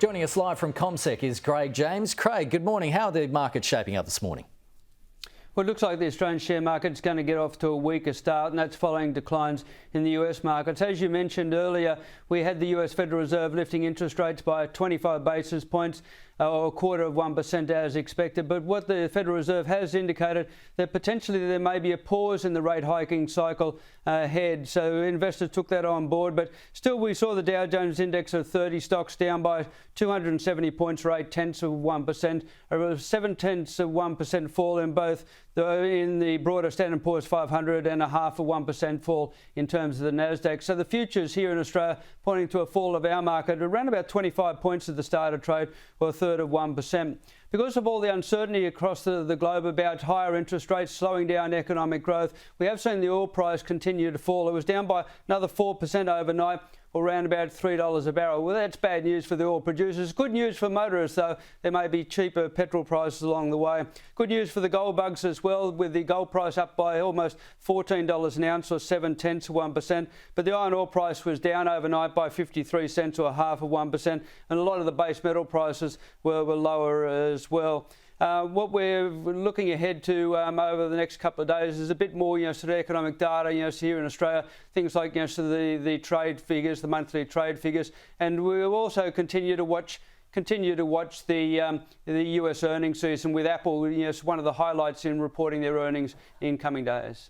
Joining us live from CommSec is Craig James. Craig, good morning. How are the markets shaping up this morning? Well, it looks like the Australian share market's going to get off to a weaker start, and that's following declines in the US markets. As you mentioned earlier, we had the US Federal Reserve lifting interest rates by 25 basis points, or a quarter of 1% as expected. But what the Federal Reserve has indicated that potentially there may be a pause in the rate hiking cycle ahead. So investors took that on board. But still, we saw the Dow Jones index of 30 stocks down by 270 points, or 0.8%, a 0.7% fall in both in the broader Standard & Poor's 500 and a 0.5% fall in terms of the Nasdaq. So the futures here in Australia pointing to a fall of our market around about 25 points at the start of trade, or a third of 1%. Because of all the uncertainty across the globe about higher interest rates slowing down economic growth, we have seen the oil price continue to fall. It was down by another 4% overnight, or around about $3 a barrel. Well, that's bad news for the oil producers. Good news for motorists, though. There may be cheaper petrol prices along the way. Good news for the gold bugs as well, with the gold price up by almost $14 an ounce, or 0.7%. But the iron ore price was down overnight by 53 cents, or 0.5%. And a lot of the base metal prices were lower as well. What we're looking ahead to over the next couple of days is a bit more, sort of economic data, so here in Australia, things like, so the trade figures, the monthly trade figures, and we'll also continue to watch the US earnings season, with Apple, one of the highlights in reporting their earnings in coming days.